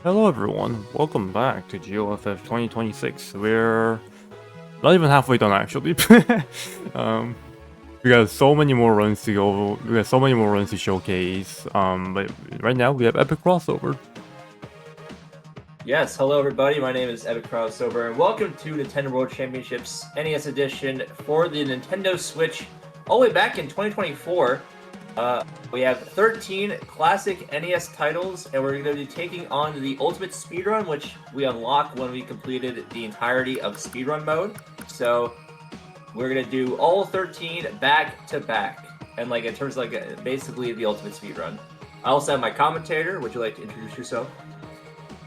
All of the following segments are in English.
Hello everyone, welcome back to GoFF 2026. We're not even halfway done actually. um, we got so many more runs to go, we got so many more runs to showcase, but right now we have Epic Crossover. Yes, hello everybody, my name is EpicCrossOver, and welcome to Nintendo World Championships NES Edition for the Nintendo Switch all the way back in 2024. We have 13 classic NES titles, and we're going to be taking on the Ultimate Speedrun, which we unlock when we completed the entirety of Speedrun mode. So, we're going to do all 13 back to back, and like in terms of like basically the Ultimate Speedrun. I also have my commentator. Would you like to introduce yourself?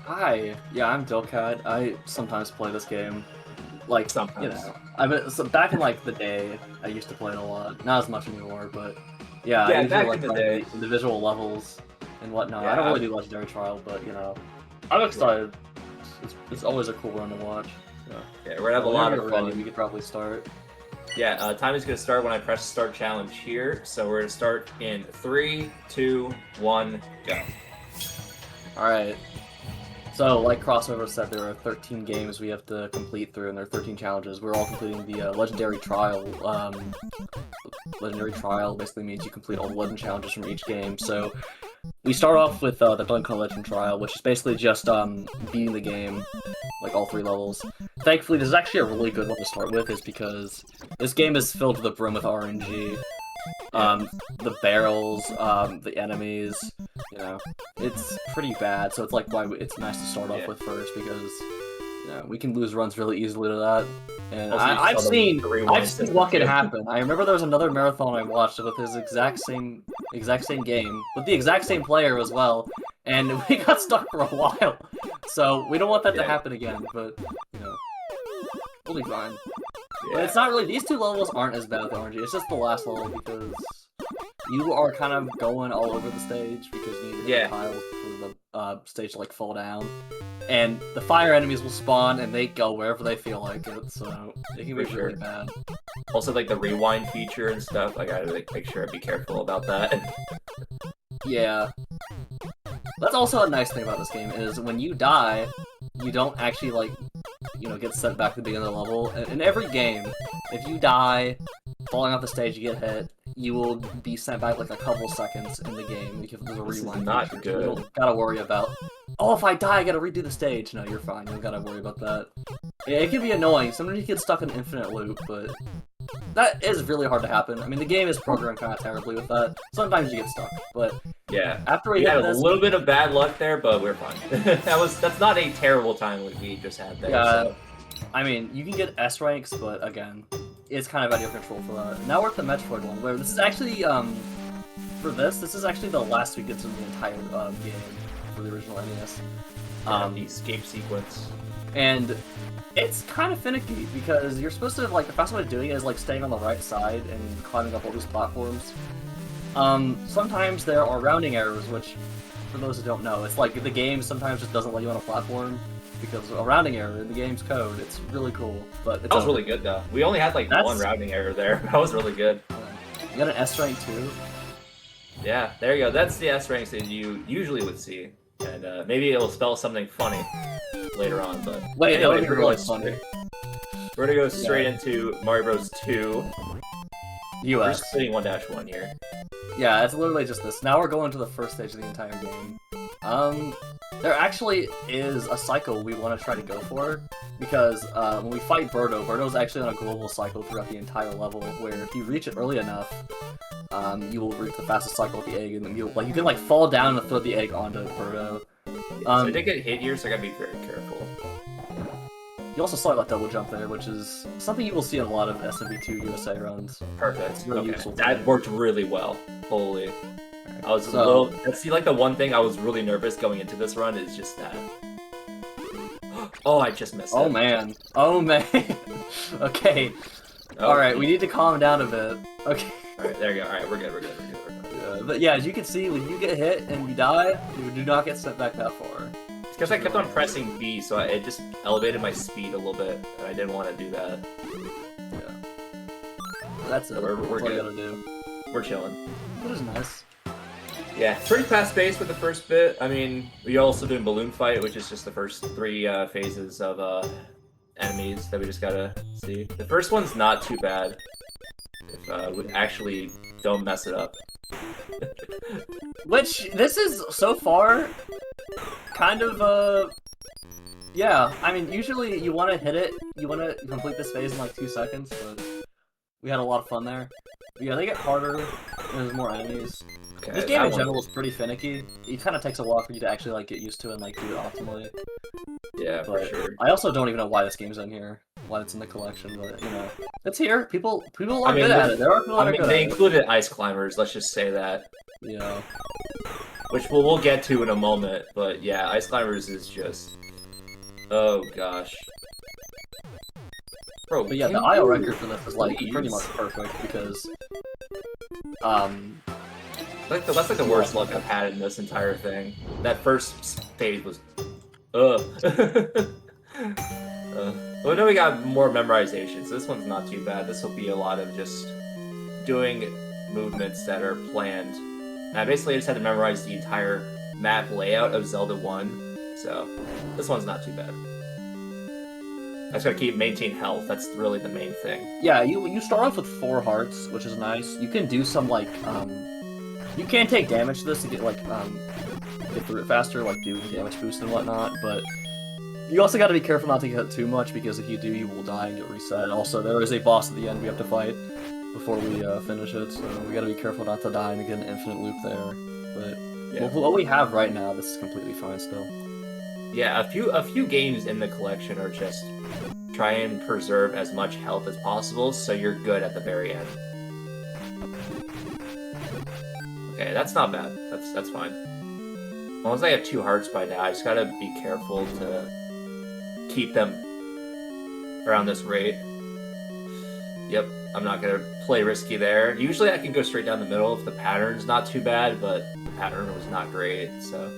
Hi, yeah, I'm Dilcat. I sometimes play this game. Like, Sometimes. so back in like the day, I used to play it a lot. Not as much anymore, but yeah, Yeah, I usually back like in the playing day. the individual levels and whatnot. Yeah, I don't really do Legendary Trial, but I'm excited. It's always a cool run to watch. So. Yeah, we're gonna have a lot of Whenever you're fun. ready, we could probably start. Yeah, time is going to start when I press start challenge here. So we're going to start in 3, 2, 1, go. Alright. So, like Crossover said, there are 13 games we have to complete through, and there are 13 challenges. We're all completing the Legendary Trial. Legendary Trial basically means you complete all the legend challenges from each game. So, we start off with the Dunkin' Legend Trial, which is basically just beating the game, like all 3 levels. Thankfully, this is actually a really good one to start with, is because this game is filled to the brim with RNG. The barrels, the enemies, it's pretty bad. So it's like why it's nice to start off with first, because we can lose runs really easily to that. And Also, I've seen system what can too. happen. I remember there was another marathon I watched with his exact same game with the exact same player as well, and we got stuck for a while. So we don't want that to happen again. But we'll be fine. But it's not really, these 2 levels aren't as bad with the RNG, it's just the last level because you are kind of going all over the stage because you need to hit the tiles for the stage to like fall down. And the fire enemies will spawn and they go wherever they feel like it, so it can be really bad. Also, like the rewind feature and stuff, I gotta like make sure I be careful about that. Yeah. That's also a nice thing about this game, is when you die, you don't actually like get sent back to the beginning of the level. In every game, if you die, falling off the stage, you get hit, you will be sent back like a couple seconds in the game because there's a rewind not feature. good. So you don't gotta worry about, oh, if I die, I gotta redo the stage. No, you're fine. You don't gotta worry about that. It can be annoying. Sometimes you get stuck in an infinite loop, but that is really hard to happen. I mean, the game is programmed kind of terribly with that. Sometimes you get stuck, but yeah, after we had a little bit of bad luck there, but we're fine. That's not a terrible time we just had there. Yeah, so. I mean, you can get S ranks, but again, it's kind of out of your control for that. Now we're at the Metroid one, where this is actually this is actually the last we get to the entire game for the original NES. The escape sequence. And it's kind of finicky because you're supposed to, like, the fastest way of doing it is like staying on the right side and climbing up all these platforms. Sometimes there are rounding errors, which, for those who don't know, it's like the game sometimes just doesn't let you on a platform because of a rounding error in the game's code. It's really cool, but that was really good though. We only had like one rounding error there. That was really good. You got an S rank too. Yeah, there you go. That's the S ranks that you usually would see, and maybe it'll spell something funny later on. But wait, anyway, that would be really funny. We're gonna go straight into Mario Bros. 2. US. We're just splitting 1-1 here. Yeah, it's literally just this. Now we're going to the first stage of the entire game. There actually is a cycle we want to try to go for, because when we fight Birdo's actually on a global cycle throughout the entire level, where if you reach it early enough, you will reach the fastest cycle with the egg, and then you can like fall down and throw the egg onto Birdo. So I did get hit here, so I gotta be very careful. You also saw that double jump there, which is something you will see in a lot of SMB2 USA runs. Perfect. It's really useful. That worked really well. Holy. I was a little... See, like, the one thing I was really nervous going into this run is just that. Oh, I just missed it. Oh, man. Oh, man. Okay. Oh, alright, we need to calm down a bit. Okay. Alright, there you go. Alright, we're good. But yeah, as you can see, when you get hit and you die, you do not get sent back that far. It's because I kept on pressing B, so it just elevated my speed a little bit, and I didn't want to do that. Yeah. That's it. We're That's all you good. gotta do. We're chilling. That is nice. Yeah, pretty fast-paced with the first bit. I mean, we also doing Balloon Fight, which is just the first 3 phases of enemies that we just gotta see. The first one's not too bad. If we actually don't mess it up. Which, this is, so far, kind of, yeah, I mean, usually you want to hit it, you want to complete this phase in like 2 seconds, but we had a lot of fun there. But yeah, they get harder, and there's more enemies. Okay, This game in general is pretty finicky. It kind of takes a while for you to actually like get used to it and like do it optimally. Yeah, But for sure. I also don't even know why this game's in here, why it's in the collection, but you know, it's here. People are I mean, good at it. There are people that I are mean, good they at it. included ice climbers. Let's just say that, Yeah. which we'll get to in a moment. But yeah, ice climbers is just, oh gosh. Bro, But yeah, the can IO you record for this is like pretty please? much perfect because, That's like the worst luck I've had in this entire thing. That first phase was, ugh. Well, now we got more memorization, so this one's not too bad. This will be a lot of just doing movements that are planned. And I basically just had to memorize the entire map layout of Zelda 1, so this one's not too bad. I just gotta maintain health. That's really the main thing. yeah, you start off with 4 hearts, which is nice. You can do some like, you can take damage to this to get like, get through it faster, like do damage boost and whatnot, but you also got to be careful not to get too much, because if you do, you will die and get reset. Also, there is a boss at the end we have to fight before we finish it, so we got to be careful not to die and get an infinite loop there. But Yeah. what we have right now, this is completely fine still. Yeah, a few games in the collection are just try and preserve as much health as possible, so you're good at the very end. Okay, that's not bad. That's fine. As long as I have 2 hearts by now, I just gotta be careful to keep them around this rate. Yep, I'm not gonna play risky there. Usually I can go straight down the middle if the pattern's not too bad, but the pattern was not great, so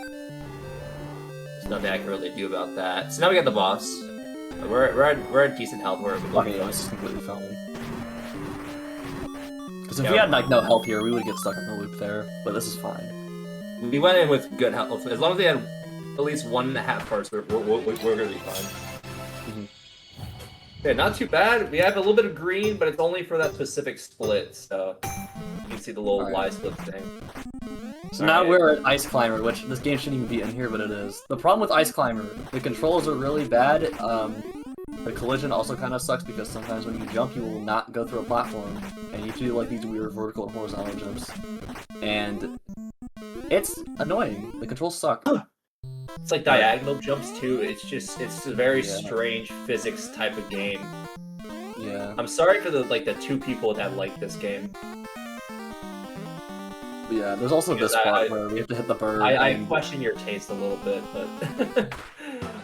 there's nothing I can really do about that. So now we got the boss. We're at decent health. We're Okay, yeah, this is completely fine. Because if Yeah. we had like no health here, we would get stuck in the loop there, but this is fine. We went in with good health. As long as they had at least 1.5 hearts, we're gonna be fine. Mhm. Yeah, not too bad. We have a little bit of green, but it's only for that specific split, so you can see the little Alright. Y split thing. So now Alright. we're at Ice Climber, which this game shouldn't even be in here, but it is. The problem with Ice Climber, the controls are really bad. The collision also kind of sucks because sometimes when you jump, you will not go through a platform, and you have to do like these weird vertical and horizontal jumps. And it's annoying. The controls suck. It's like diagonal jumps too. It's a very Yeah. strange physics type of game. Yeah. I'm sorry for the 2 people that like this game. But yeah, there's also this Because part where we have to hit the bird. I and- question your taste a little bit, but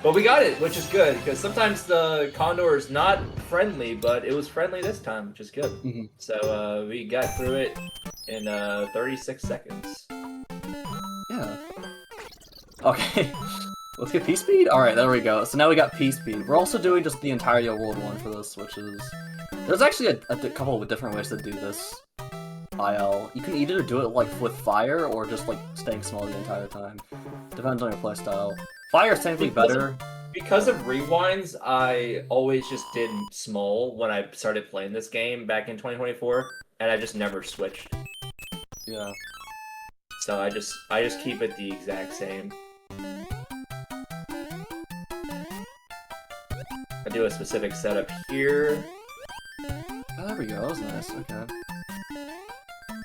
but we got it, which is good because sometimes the Condor is not friendly, but it was friendly this time, which is good. Mhm. So we got through it in 36 seconds. Yeah. Okay. Let's get P-Speed? Alright, there we go. So now we got P-Speed. We're also doing just the entire World 1 for this, which is... There's actually a couple of different ways to do this. IL. You can either do it like with fire or just like staying small the entire time. Depends on your playstyle. Fire is technically better. Because of rewinds, I always just did small when I started playing this game back in 2024, and I just never switched. Yeah. So I just keep it the exact same. I do a specific setup here. Oh, there we go. That was nice. Okay.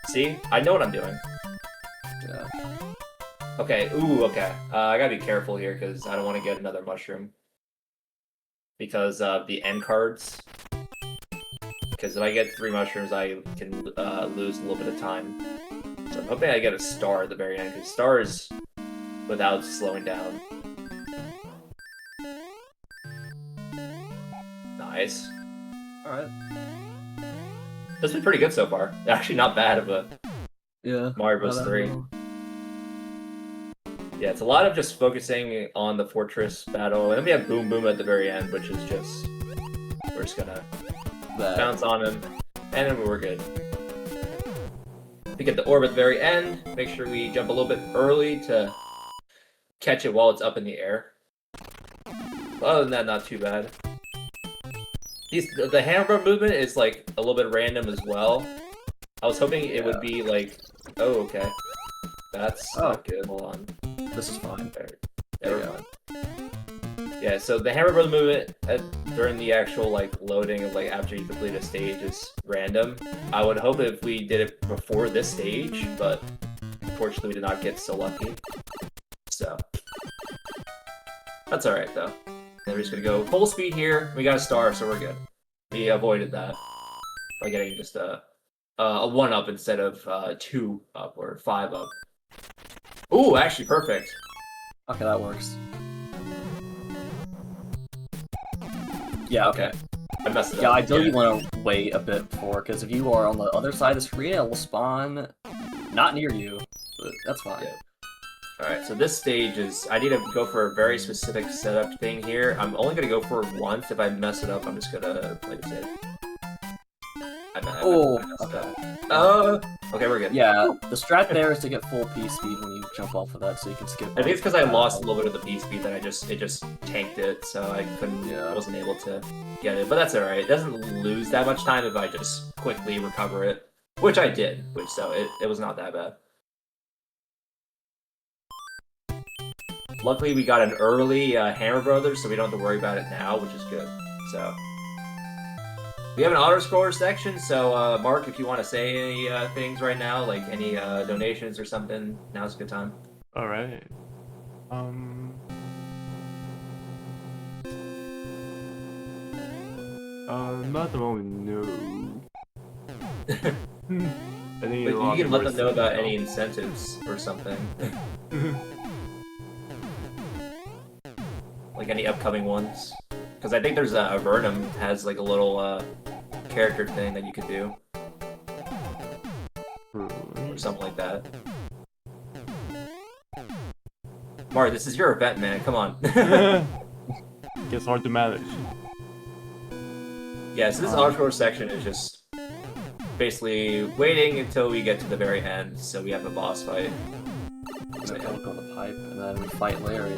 See? I know what I'm doing. Yeah. Okay, ooh, okay. I gotta be careful here, because I don't want to get another mushroom. Because of the end cards. Because if I get 3 mushrooms, I can lose a little bit of time. So I'm hoping I get a star at the very end, because star is without slowing down. Nice. Alright. This has been pretty good so far. Actually, not bad of a Yeah. Mario Bros. 3. Yeah, it's a lot of just focusing on the fortress battle, and then we have Boom Boom at the very end, which is just... We're just gonna bounce on him, and then we're good. We get the orb at the very end. Make sure we jump a little bit early to catch it while it's up in the air. But other than that, not too bad. The hammer movement is like a little bit random as well. I was hoping it would be like, oh, okay. That's not good. Hold on. This is fine. There we go. Yeah, so the hammer brother movement during the actual like loading of like after you complete a stage is random. I would hope if we did it before this stage, but unfortunately we did not get so lucky. So that's alright though. Then we're just gonna go full speed here. We got a star, so we're good. We avoided that by getting just a 1 up instead of 2 up or 5 up. Ooh, actually perfect. Okay, that works. Yeah, okay. I messed it up. Yeah, ideally you want to wait a bit before, because if you are on the other side of the screen, it will spawn not near you, but that's fine. Yeah. Alright, so this stage is... I need to go for a very specific setup thing here. I'm only going to go for it once. If I mess it up, I'm just going to play it safe. Okay, we're good. Yeah, the strat there is to get full P speed when you jump off of that, so you can skip. I think it's because I lost a little bit of the P speed that it just tanked it, so I wasn't able to get it. But that's alright. It doesn't lose that much time if I just quickly recover it, which I did. So it was not that bad. Luckily, we got an early Hammer Brothers, so we don't have to worry about it now, which is good. So. We have an auto-scorer section, so Mark, if you want to say any things right now, like any donations or something, now's a good time. Alright. Not at the moment, no. But you can let them know about any incentives or something. Like any upcoming ones. Because I think there's a Vernum has like a little character thing that you could do. Or something like that. Mark, this is your event, man. Come on. Gets hard to manage. Yeah, so this auto-score section is just basically waiting until we get to the very end, so we have a boss fight. So yeah, look on the pipe, and then we fight Larry.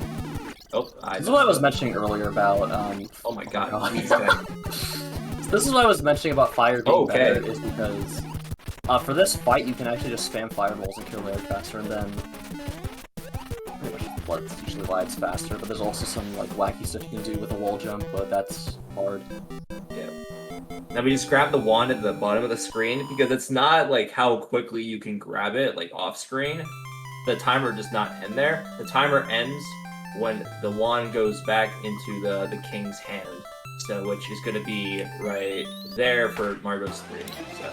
Oh, this is what I was mentioning earlier about, oh my god. This is what I was mentioning about fire being better, is because for this fight you can actually just spam fireballs and kill Larry faster, and then pretty much that's usually why it's faster, but there's also some like wacky stuff you can do with a wall jump, but that's hard. Yeah. Now we just grab the wand at the bottom of the screen, because it's not like how quickly you can grab it, like off screen. The timer does not end there. The timer ends when the wand goes back into the king's hand, so which is going to be right there for Mario Bros. 3. So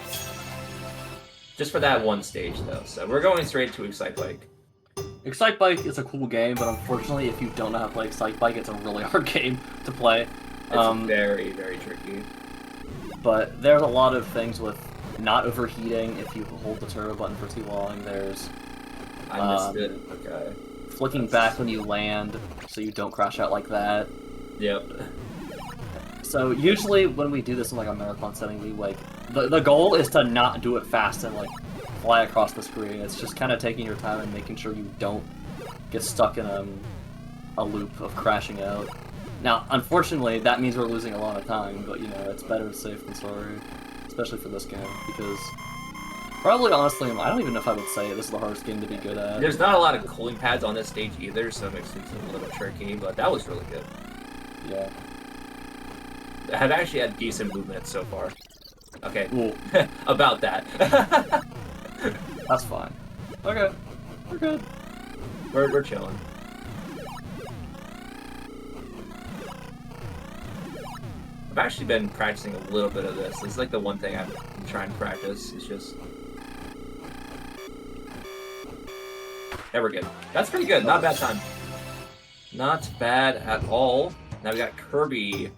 just for that one stage though. So we're going straight to Excite Bike. Excite Bike is a cool game, but unfortunately, if you don't know how to play Excite Bike, it's a really hard game to play. It's very, very tricky. But there's a lot of things with not overheating if you hold the turbo button for too long. There's I missed it. Okay. Flicking back when you land, so you don't crash out like that. Yep. So usually when we do this in like a marathon setting, we like the goal is to not do it fast and like fly across the screen. It's just kind of taking your time and making sure you don't get stuck in a loop of crashing out. Now, unfortunately, that means we're losing a lot of time, but you know, it's better safe than sorry, especially for this game, because probably, honestly, I don't even know if I would say this is the hardest game to be good at. There's not a lot of cooling pads on this stage either, so it makes things a little tricky, but that was really good. Yeah. I have actually had decent movement so far. Okay, Cool. about that. That's fine. Okay, we're good. We're chilling. I've actually been practicing a little bit of this. This is like the one thing I'm trying to practice. It's just... There, we're good. That's pretty good. Not a bad time. Not bad at all. Now we got Kirby.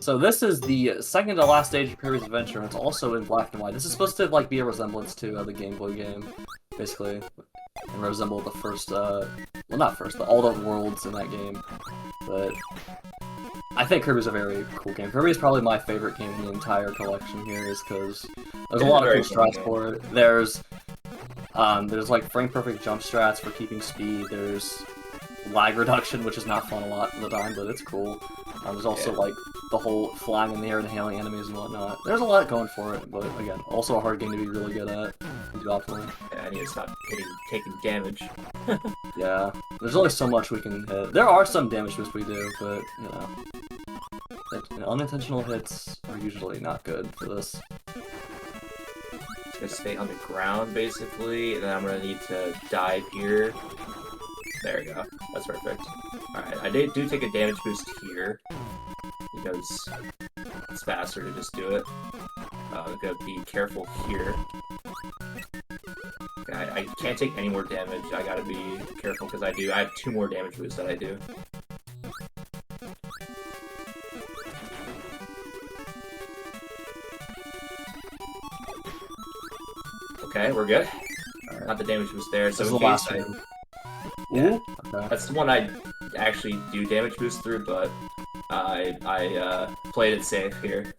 So this is the second to last stage of Kirby's Adventure, and it's also in black and white. This is supposed to like be a resemblance to the Game Boy game, basically, and resemble the first, well, not first, all the worlds in that game. But I think Kirby's a very cool game. Kirby is probably my favorite game in the entire collection here, is because there's a lot of cool strats for it. There's There's like frame perfect jump strats for keeping speed. There's lag reduction, which is not fun a lot of the time, but it's cool. There's also like the whole flying in the air and hailing enemies and whatnot. There's a lot going for it, but again, also a hard game to be really good at and do optimally. Yeah, I need to stop taking damage. Yeah, there's only so much we can hit. There are some damage boosts we do, but you know, unintentional hits are usually not good for this. Just gonna stay on the ground basically, and then I'm gonna need to dive here. There we go. That's perfect. Alright, I do take a damage boost here, because it's faster to just do it. I'm gonna be careful here. Okay, I can't take any more damage. I gotta be careful because I have 2 more damage boosts that I do. Okay, we're good. Right. Not the damage boost there, so This is in the last case one. yeah, Okay. that's the one I actually do damage boost through, but I played it safe here.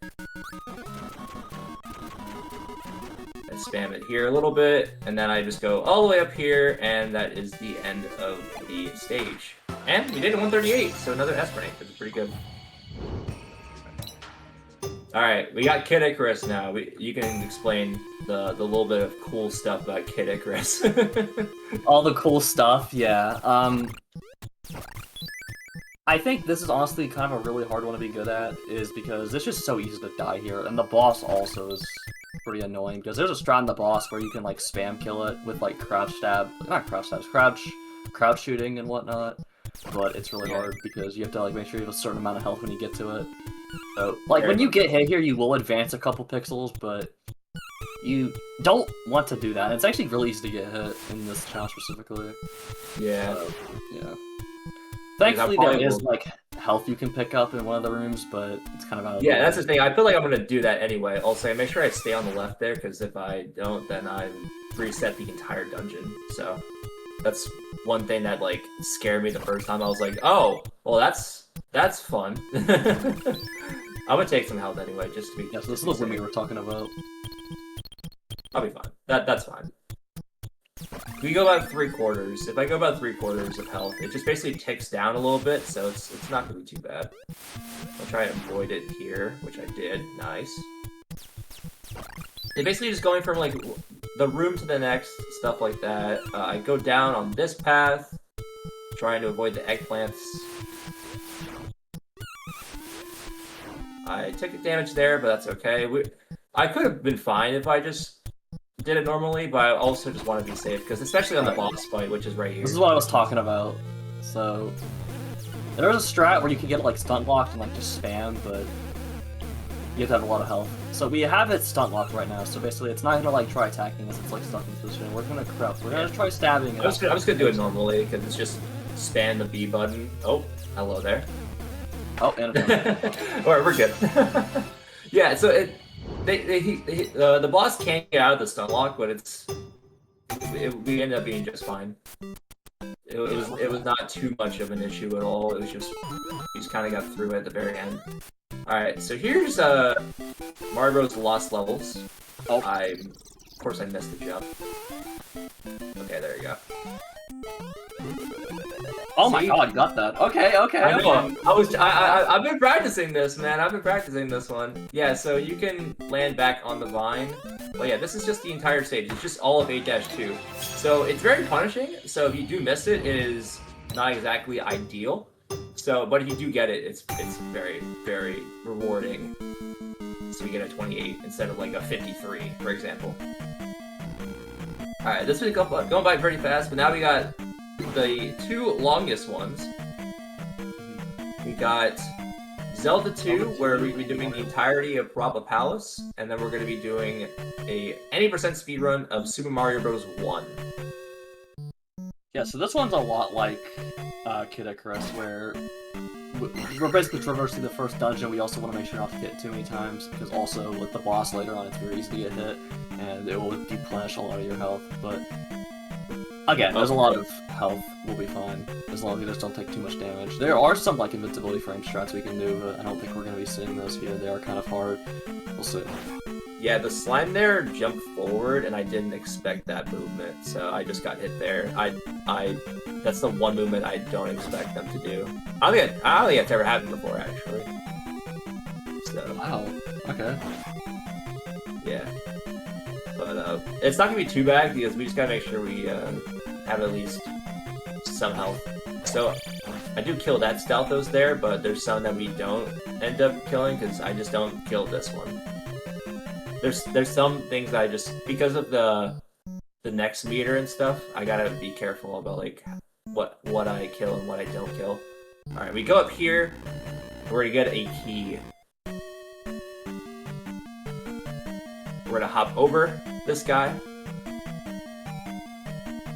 And spam it here a little bit, and then I just go all the way up here, and that is the end of the stage. And we did it 138, so another S rank, which is pretty good. Alright, we got Kid Icarus now. You can explain the little bit of cool stuff about Kid Icarus. All the cool stuff, yeah. I think this is honestly kind of a really hard one to be good at, is because it's just so easy to die here, and the boss also is pretty annoying, because there's a strat in the boss where you can, like, spam kill it with, like, crouch stab, not crouch stabs, crouch shooting and whatnot, but it's really hard, because you have to, like, make sure you have a certain amount of health when you get to it. So, like, when you get hit here, you will advance a couple pixels, but you don't want to do that. It's actually really easy to get hit in this challenge specifically. Yeah. Yeah. Thankfully, there is, like, health you can pick up in one of the rooms, but it's kind of out of the way. That's the thing. I feel like I'm going to do that anyway. Also, make sure I stay on the left there, because if I don't, then I reset the entire dungeon. So, that's one thing that, like, scared me the first time. I was like, oh, well, that's fun. I'm gonna take some health anyway, just to be. Yeah, so this is the one we were talking about. I'll be fine. That's fine. We go about 3/4. If I go about 3/4 of health, it just basically ticks down a little bit, so it's not gonna be too bad. I'll try and avoid it here, which I did. Nice. It's basically just going from like the room to the next, stuff like that. I go down on this path, trying to avoid the eggplants. I took damage there, but that's okay. I could have been fine if I just did it normally, but I also just want to be safe, because especially on the boss fight, which is right here. This is what I was talking about. So, there's a strat where you can get it like stunt locked and like just spam, but you have to have a lot of health. So we have it stunt locked right now, so basically it's not gonna like try attacking us, it's like stuck in position. We're gonna try stabbing it. I'm just gonna do it normally, because it's just spam the B button. Oh, hello there. Oh, and Alright, we're good. Yeah, so the boss can't get out of the stun lock, but we ended up being just fine. It was not too much of an issue at all. It was just we just kind of got through it at the very end. All right, so here's Mario Bros. Lost Levels. Oh, of course I missed the jump. Okay, there you go. Oh my god, you got that. Okay. I know. I've been practicing this, man. I've been practicing this one. Yeah, so you can land back on the vine. But yeah, this is just the entire stage. It's just all of 8-2. So it's very punishing. So if you do miss it, it is not exactly ideal. So, but if you do get it, it's very, very rewarding. So you get a 28 instead of like a 53, for example. Alright, this is going by pretty fast, but now we got the 2 longest ones. We got Zelda 2, where we'll be doing the entirety of Parappa Palace, and then we're going to be doing a any % speedrun of Super Mario Bros. 1. Yeah, so this one's a lot like Kid Icarus, where we're basically traversing the first dungeon. We also want to make sure not to get too many times, because also with the boss later on, it's very easy to get hit, and it will deplenish a lot of your health. But again, there's a lot of health. We'll be fine as long as we just don't take too much damage. There are some like invincibility frame strats we can do, but I don't think we're going to be seeing those here. They are kind of hard. We'll see. Yeah, the slime there jumped forward, and I didn't expect that movement, so I just got hit there. That's the one movement I don't expect them to do. I don't think it's ever happened before, actually. So. Wow. Okay. Yeah. But it's not gonna be too bad because we just gotta make sure we have at least some health. So I do kill that Stalthos there, but there's some that we don't end up killing because I just don't kill this one. There's some things that I just, because of the next meter and stuff, I gotta be careful about like what I kill and what I don't kill. All right, we go up here. We're gonna get a key. We're gonna hop over this guy.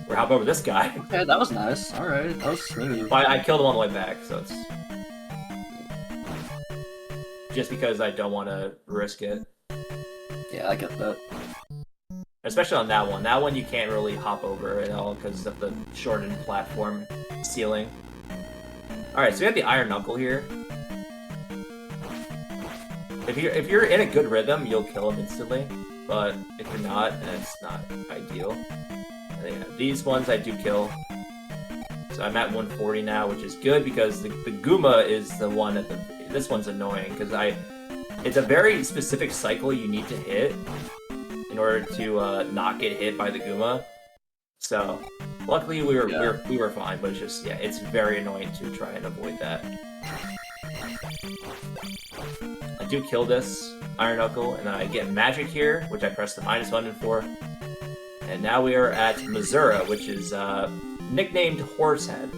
We're gonna hop over this guy. Okay, that was nice. All right, that was smooth. I killed him on the way back, so it's just because I don't want to risk it. Yeah, I get that. Especially on that one. That one you can't really hop over at all because of the shortened platform ceiling. Alright, so we have the Iron Knuckle here. If you're in a good rhythm, you'll kill him instantly. But if you're not, then it's not ideal. And yeah, these ones I do kill. So I'm at 140 now, which is good because the Guma is the one at the... This one's annoying because it's a very specific cycle you need to hit in order to not get hit by the Guma. So luckily we were fine, but it's just, yeah, it's very annoying to try and avoid that. I do kill this Iron Knuckle, and then I get magic here, which I press the minus button for. And now we are at Missouri, which is nicknamed Horsehead.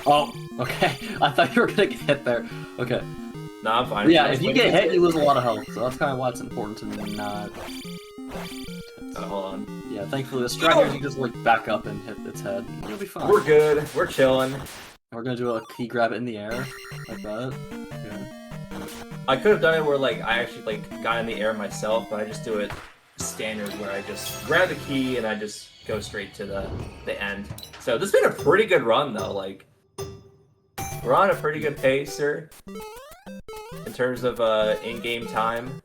Oh, okay. I thought you were gonna get hit there. Okay. No, I'm fine. Yeah, if you get hit, you lose a lot of health, so that's kind of why it's important to not... hold on. Yeah, thankfully the strikers, you just like back up and hit its head. You'll be fine. We're good. We're chilling. We're gonna do a key grab it in the air, like that. Yeah. I could have done it where like I actually like got in the air myself, but I just do it standard where I just grab the key and I just go straight to the end. So this has been a pretty good run though. Like we're on a pretty good pace here in terms of in-game time.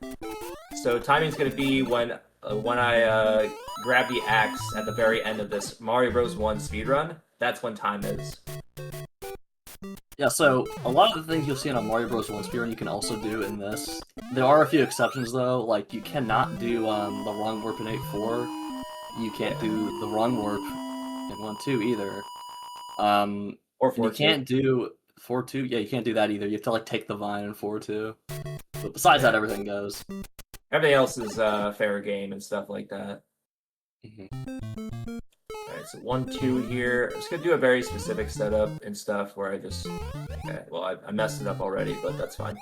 So timing's gonna be when I grab the axe at the very end of this Mario Bros. 1 speedrun. That's when time is. Yeah, so a lot of the things you'll see in a Mario Bros. 1 speedrun you can also do in this. There are a few exceptions though, like you cannot do the wrong warp in 8-4. You can't do the wrong warp in 1-2 either. Or 4-2. You can't do 4-2. Yeah, you can't do that either. You have to like take the vine in 4-2. But besides that, everything goes. Everything else is fair game and stuff like that. Mm-hmm. Alright, so 1-2 here. I'm just gonna do a very specific setup and stuff where I just... Okay, well, I messed it up already, but that's fine.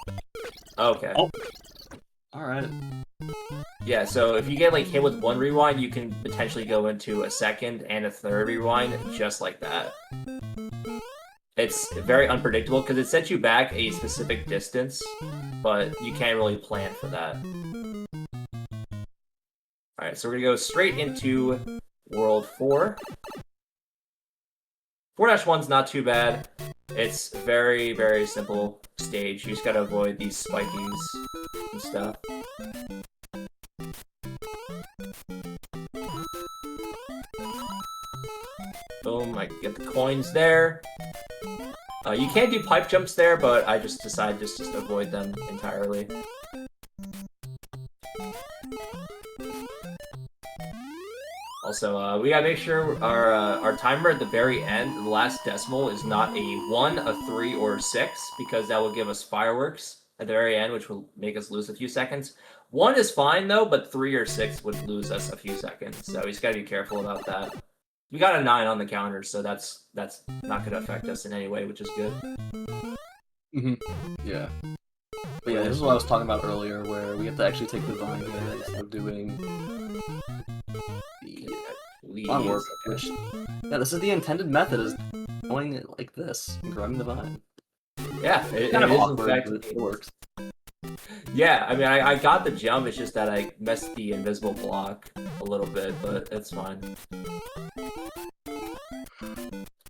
Okay. Oh. Alright. Yeah, so if you get like hit with one rewind, you can potentially go into a second and a third rewind just like that. It's very unpredictable because it sets you back a specific distance, but you can't really plan for that. Alright, so we're gonna go straight into World 4. 4-1's not too bad. It's very, very simple stage. You just gotta avoid these spikies and stuff. Boom, I get the coins there. You can do pipe jumps there, but I just decided just to avoid them entirely. Also, we gotta make sure our timer at the very end, the last decimal, is not a 1, a 3, or a 6, because that will give us fireworks at the very end, which will make us lose a few seconds. 1 is fine, though, but 3 or 6 would lose us a few seconds, so we just gotta be careful about that. We got a 9 on the counter, so that's not gonna affect us in any way, which is good. Mm-hmm. Yeah. But yeah, this is what I was talking about earlier, where we have to actually take the vine here instead of doing the vine warp, which... Yeah, this is the intended method, is going it like this, and grabbing the vine. Yeah, it kind of is awkward, in fact, but it works. Yeah, I mean, I got the jump, it's just that I messed the invisible block a little bit, but it's fine.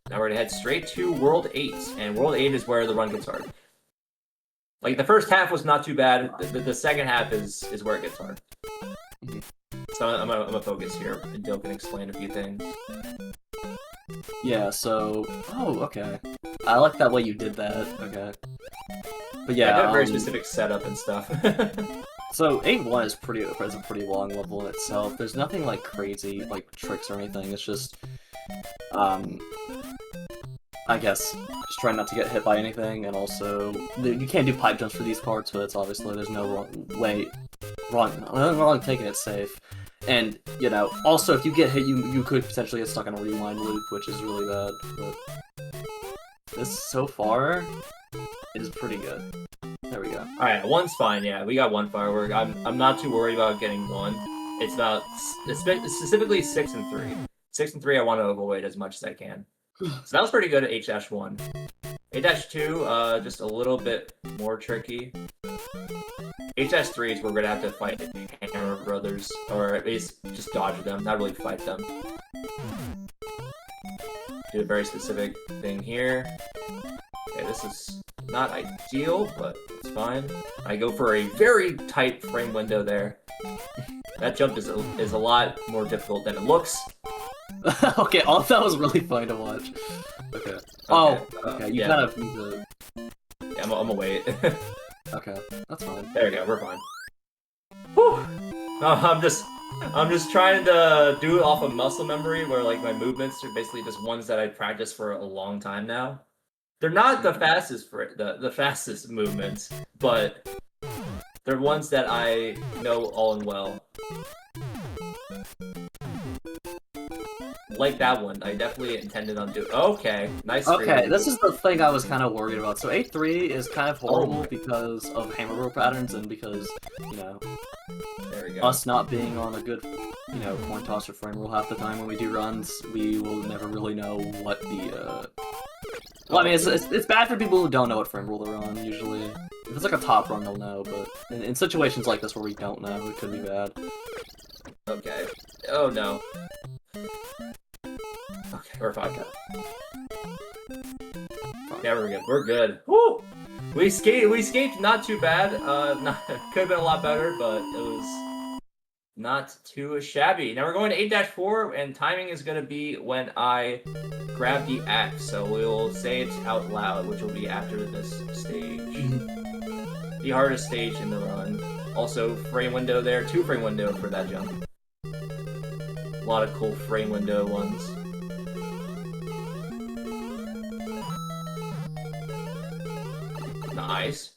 Now we're gonna head straight to World 8, and World 8 is where the run gets hard. Like the first half was not too bad. The second half is where it gets hard. Mhm. So I'm gonna focus here, and Dill can explain a few things. Yeah, so... Oh, okay. I like that way you did that. Okay. But Yeah, I yeah, have a very specific setup and stuff. So 8-1 is a pretty long level in itself. There's nothing like crazy like tricks or anything. It's just I guess just trying not to get hit by anything, and also you can't do pipe jumps for these parts, but it's obviously there's no wrong taking it safe. And you know, also if you get hit, you could potentially get stuck in a rewind loop, which is really bad. But this so far is pretty good. There we go. All right, one's fine. Yeah, we got one firework. I'm not too worried about getting one. It's about specifically 6 and 3. 6 and 3, I want to avoid as much as I can. So that was pretty good at H-1. H-2, just a little bit more tricky. H-3 is where we're gonna have to fight Hammer Brothers, or at least just dodge them, not really fight them. Do a very specific thing here. Okay, this is not ideal, but it's fine. I go for a very tight frame window there. That jump is a lot more difficult than it looks. Okay, all that was really fun to watch. Okay. Oh, okay. You kind of need to. Yeah, I'm gonna wait. Okay, that's fine. There we go. We're fine. Whew. I'm just trying to do it off of muscle memory, where like my movements are basically just ones that I practiced for a long time now. They're not the fastest the fastest movements, but they're ones that I know all and well. Like that one, I definitely intended on doing. Okay, nice. Okay, this is the thing I was kind of worried about. So 8-3 is kind of horrible because of hammer rope patterns and because, you know, there we go. Us not being on a good, you know, coin toss or frame rule half the time when we do runs, we will never really know what the, Well, I mean, it's bad for people who don't know what frame rule they're on, usually. If it's like a top run, they'll know, but in situations like this where we don't know, it could be bad. Okay. Oh no. Okay, we're fine. Yeah, we're good. We're good. Woo! We escaped not too bad. Could have been a lot better, but it was not too shabby. Now we're going to 8-4, and timing is going to be when I grab the axe. So we'll say it out loud, which will be after this stage. The hardest stage in the run. Also, frame window there. 2 frame window for that jump. A lot of cool frame window ones. Nice.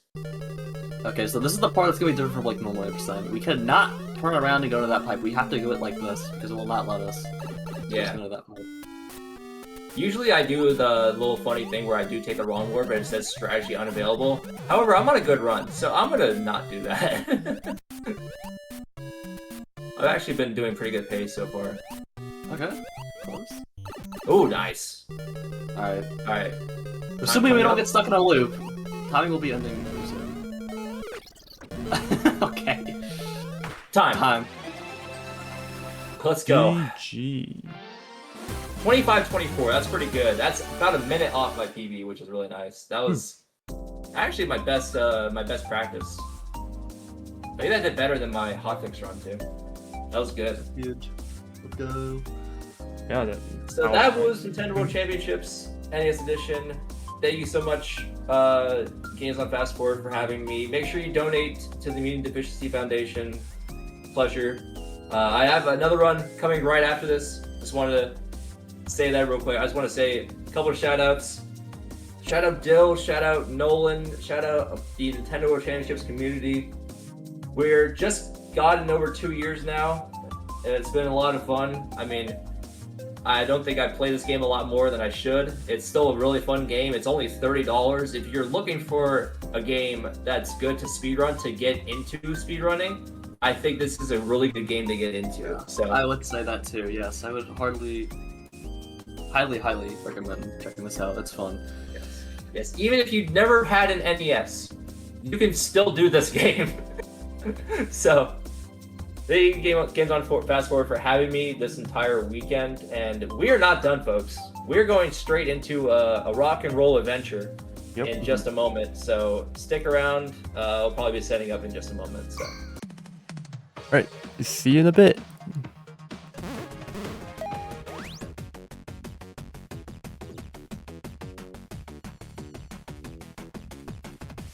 Okay, so this is the part that's gonna be different from like normal 8%. We cannot turn around and go to that pipe. We have to do it like this because it will not let us. Yeah. Go to that pipe. Usually I do the little funny thing where I do take the wrong word, but it says strategy unavailable. However, I'm on a good run, so I'm gonna not do that. I've actually been doing pretty good pace so far. Okay. Close. Oh, nice. Alright. Alright. Assuming we don't get stuck in a loop, timing will be ending soon. Okay. Time. Let's go. GG. 25-24, that's pretty good. That's about a minute off my PB, which is really nice. That was actually my best practice. I think I did better than my hotfix run too. That was good. Huge. Let's go. Yeah, So that was Nintendo World Championships NES Edition. Thank you so much, Games on Fast Forward, for having me. Make sure you donate to the Immune Deficiency Foundation. Pleasure. I have another run coming right after this. Just wanted to say that real quick. I just want to say a couple of shout outs. Shout out Dill, shout out Nolan, shout out the Nintendo World Championships community. We're just gotten over 2 years now, and it's been a lot of fun. I mean, I don't think I play this game a lot more than I should. It's still a really fun game. It's only $30. If you're looking for a game that's good to speedrun, to get into speedrunning, I think this is a really good game to get into. So I would say that too, yes. I would highly recommend checking this out. It's fun. yes, even if you've never had an NES, you can still do this game. So, thank you Games on Fast Forward for having me this entire weekend, and we are not done, folks. We're going straight into a rock and roll adventure. in just a moment. So stick around. I'll probably be setting up in just a moment. So. All right, see you in a bit.